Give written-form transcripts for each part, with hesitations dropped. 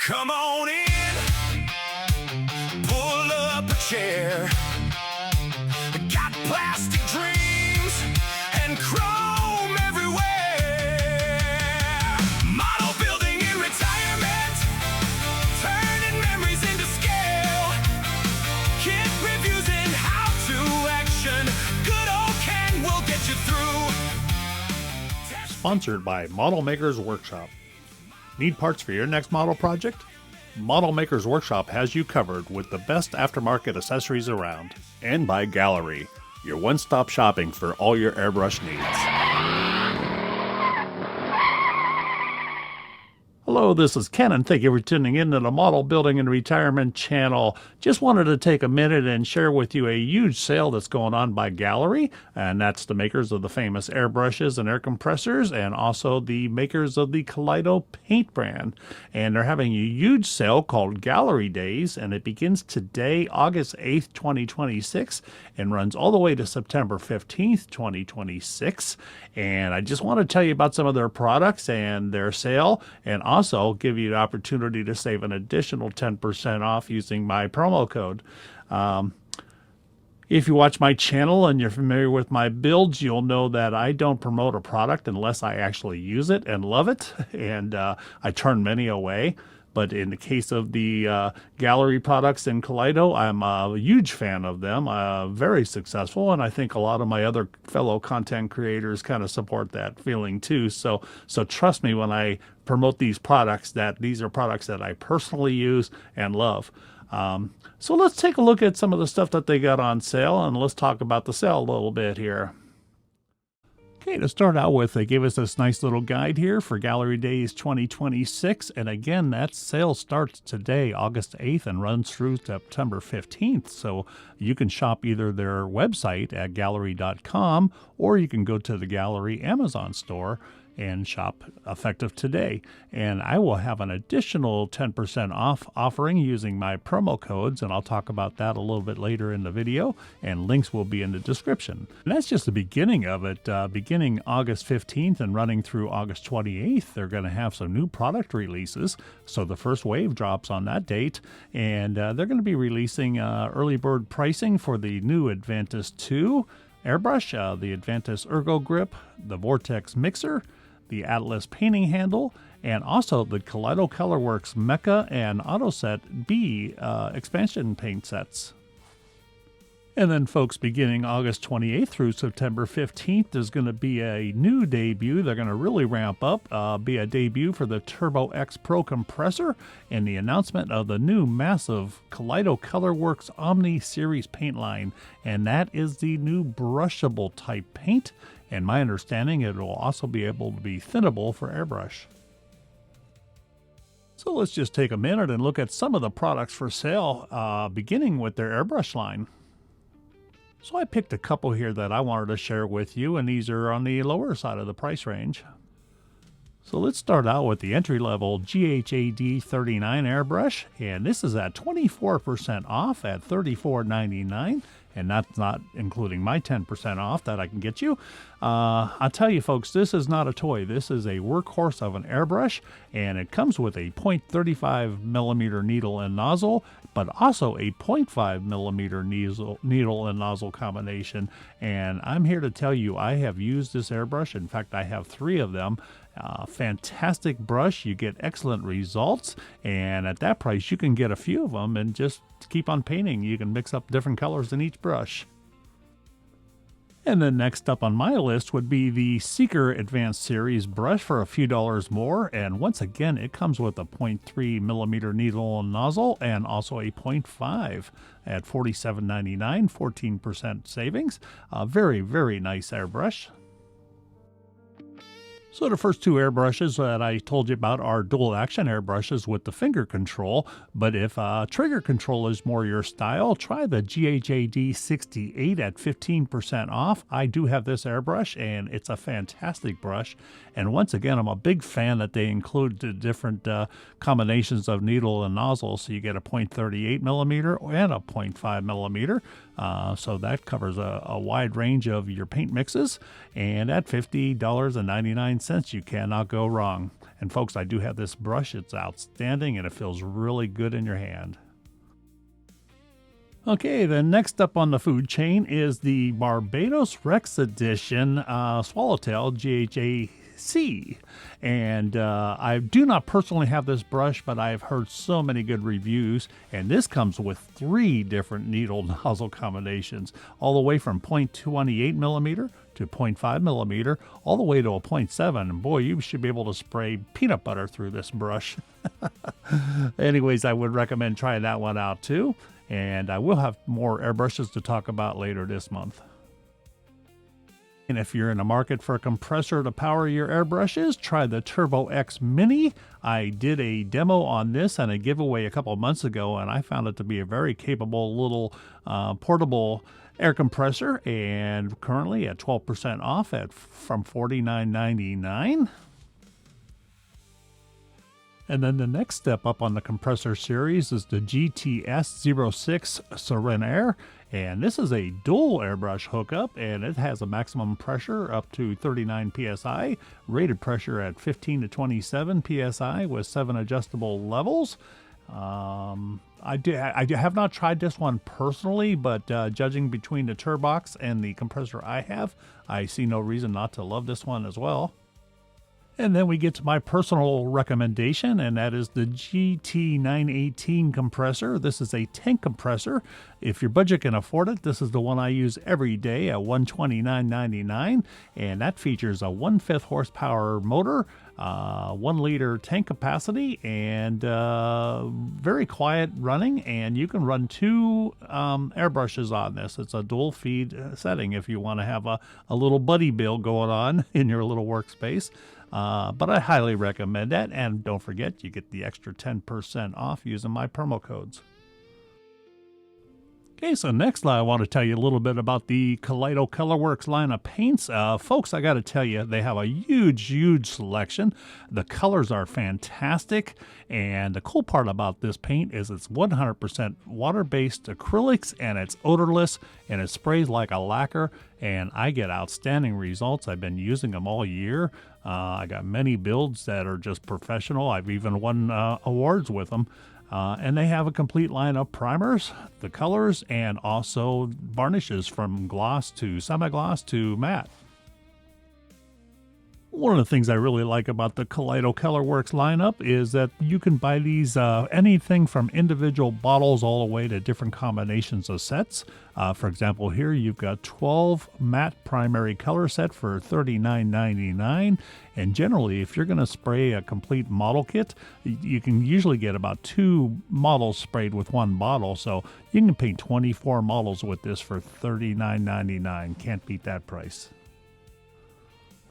Come on in, pull up a chair. Got plastic dreams and chrome everywhere. Model building in retirement, turning memories into scale. Kit reviews and how-to action. Good old Ken will get you through. Sponsored by Model Makers Workshop. Need parts for your next model project? Model Makers Workshop has you covered with the best aftermarket accessories around. And by Gaahleri, your one-stop shopping for all your airbrush needs. Hello, this is Ken, and thank you for tuning in to the Model Building and Retirement channel. Just wanted to take a minute and share with you a huge sale that's going on by Gaahleri, and that's the makers of the famous airbrushes and air compressors, and also the makers of the Kaleido paint brand. And they're having a huge sale called Gaahleri Days, and it begins today, August 8th, 2026, and runs all the way to September 15th, 2026. And I just want to tell you about some of their products and their sale, and also give you the opportunity to save an additional 10% off using my promo code. If you watch my channel and you're familiar with my builds, you'll know that I don't promote a product unless I actually use it and love it, and I turn many away. But in the case of the Gaahleri products in Kaleido, I'm a huge fan of them, very successful, and I think a lot of my other fellow content creators kind of support that feeling too. So trust me when I promote these products that these are products that I personally use and love. So let's take a look at some of the stuff that they got on sale, and let's talk about the sale a little bit here. Okay, to start out with, they gave us this nice little guide here for Gaahleri Days 2026. And again, that sale starts today, August 8th, and runs through September 15th. So you can shop either their website at gaahleri.com, or you can go to the Gaahleri Amazon store and shop effective today. And I will have an additional 10% off offering using my promo codes, and I'll talk about that a little bit later in the video, and links will be in the description. And that's just the beginning of it. Beginning August 15th and running through August 28th, they're going to have some new product releases. So the first wave drops on that date, and they're going to be releasing early bird pricing for the new Advantis 2 airbrush, the Advantis Ergo Grip, the Vortex Mixer, the Atlas painting handle, and also the Kaleido Colorworks Mecha and AutoSet B expansion paint sets. And then, folks, beginning August 28th through September 15th, there's going to be a new debut. They're going to really ramp up, be a debut for the Turbo X Pro compressor and the announcement of the new massive Kaleido Colorworks Omni Series paint line. And that is the new brushable type paint. And my understanding, it will also be able to be thinnable for airbrush. So let's just take a minute and look at some of the products for sale, beginning with their airbrush line. So I picked a couple here that I wanted to share with you, and these are on the lower side of the price range. So let's start out with the entry-level GHAD 39 airbrush, and this is at 24% off at $34.99. And that's not including my 10% off that I can get you. I'll tell you, folks, this is not a toy. This is a workhorse of an airbrush, and it comes with a 0.35 millimeter needle and nozzle, but also a 0.5 millimeter needle and nozzle combination. And I'm here to tell you, I have used this airbrush. In fact, I have 3 of them. Fantastic brush. You get excellent results, and at that price you can get a few of them and just keep on painting. You can mix up different colors in each brush. And then next up on my list would be the Seeker Advanced Series brush for a few dollars more, and once again it comes with a 0.3 millimeter needle and nozzle and also a 0.5 at $47.99, 14% savings. Very, very nice airbrush. So the first 2 airbrushes that I told you about are dual action airbrushes with the finger control, but if trigger control is more your style, try the GHAD 68 at 15% off. I do have this airbrush, and it's a fantastic brush. And once again, I'm a big fan that they include the different combinations of needle and nozzle, so you get a 0.38 millimeter and a 0.5 millimeter. So that covers a wide range of your paint mixes, and at $50.99 cents, you cannot go wrong. And folks, I do have this brush. It's outstanding and it feels really good in your hand. Okay, then next up on the food chain is the Barbados Rex Edition Swallowtail GHAC. And I do not personally have this brush, but I've heard so many good reviews. And this comes with 3 different needle nozzle combinations, all the way from 0.28 millimeter to 0.5 millimeter, all the way to a 0.7. And boy, you should be able to spray peanut butter through this brush. Anyways, I would recommend trying that one out too. And I will have more airbrushes to talk about later this month. And if you're in the market for a compressor to power your airbrushes, try the Turbo X Mini. I did a demo on this and a giveaway a couple of months ago, and I found it to be a very capable little portable air compressor, and currently at 12% off from $49.99. And then the next step up on the compressor series is the GTS06 Serenair. And this is a dual airbrush hookup, and it has a maximum pressure up to 39 psi, rated pressure at 15 to 27 psi with 7 adjustable levels. I have not tried this one personally, but judging between the Turbox and the compressor I have, I see no reason not to love this one as well. And then we get to my personal recommendation, and that is the GT918 compressor. This is a tank compressor. If your budget can afford it, this is the one I use every day at $129.99, and that features a 1/5 horsepower motor, 1 liter tank capacity, and very quiet running, and you can run 2 airbrushes on this. It's a dual feed setting if you want to have a little buddy build going on in your little workspace. But I highly recommend that, and don't forget, you get the extra 10% off using my promo codes. Okay, so next I want to tell you a little bit about the Kaleido Colorworks line of paints. Folks, I got to tell you, they have a huge selection. The colors are fantastic, and the cool part about this paint is it's 100% water-based acrylics, and it's odorless, and it sprays like a lacquer, and I get outstanding results. I've been using them all year. I got many builds that are just professional. I've even won awards with them. And they have a complete line of primers, the colors, and also varnishes from gloss to semi-gloss to matte. One of the things I really like about the Kaleido Colorworks lineup is that you can buy these anything from individual bottles all the way to different combinations of sets. For example, here you've got 12 matte primary color set for $39.99. And generally, if you're going to spray a complete model kit, you can usually get about 2 models sprayed with 1 bottle. So you can paint 24 models with this for $39.99. Can't beat that price.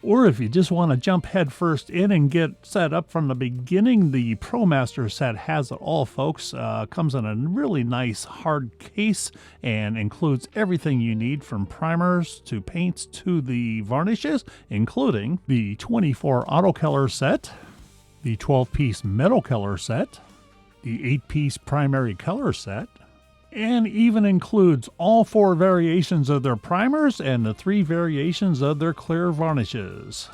Or if you just want to jump head first in and get set up from the beginning, the ProMaster set has it all, folks. Comes in a really nice hard case and includes everything you need from primers to paints to the varnishes, including the 24 auto color set, the 12-piece metal color set, the 8-piece primary color set, and even includes all 4 variations of their primers and the 3 variations of their clear varnishes.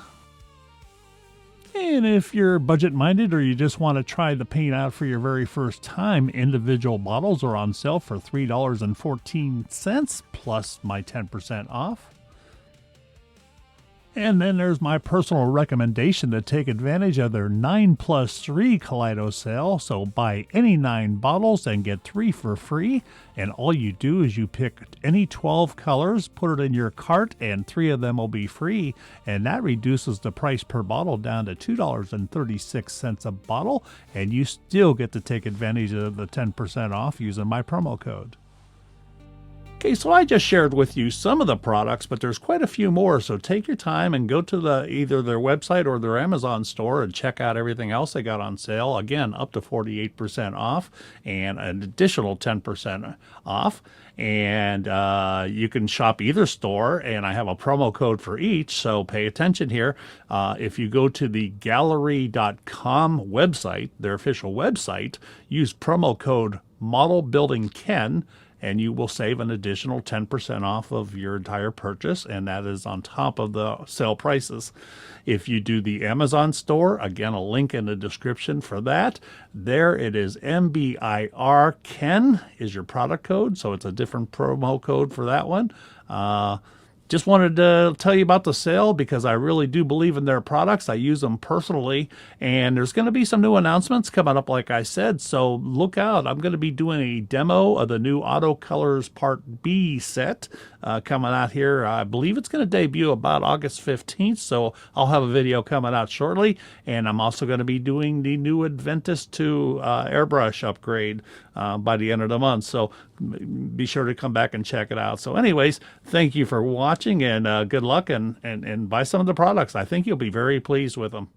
And if you're budget-minded or you just want to try the paint out for your very first time, individual bottles are on sale for $3.14 plus my 10% off. And then there's my personal recommendation to take advantage of their 9+3 Kaleido sale. So buy any 9 bottles and get 3 for free. And all you do is you pick any 12 colors, put it in your cart, and 3 of them will be free. And that reduces the price per bottle down to $2.36 a bottle. And you still get to take advantage of the 10% off using my promo code. Okay, so I just shared with you some of the products, but there's quite a few more. So take your time and go to either their website or their Amazon store and check out everything else they got on sale. Again, up to 48% off and an additional 10% off. And you can shop either store, and I have a promo code for each, so pay attention here. If you go to the Gaahleri.com website, their official website, use promo code ModelBuildingKen, and you will save an additional 10% off of your entire purchase, and that is on top of the sale prices. If you do the Amazon store, again, a link in the description for that. There it is, MBIR Ken is your product code, so it's a different promo code for that one. Just wanted to tell you about the sale because I really do believe in their products. I use them personally, and there's going to be some new announcements coming up, like I said, so look out. I'm going to be doing a demo of the new Auto Colors Part B set coming out here. I believe it's going to debut about August 15th, so I'll have a video coming out shortly, and I'm also going to be doing the new Adventus 2 airbrush upgrade by the end of the month, so be sure to come back and check it out. So anyways, thank you for watching, and good luck, and buy some of the products. I think you'll be very pleased with them.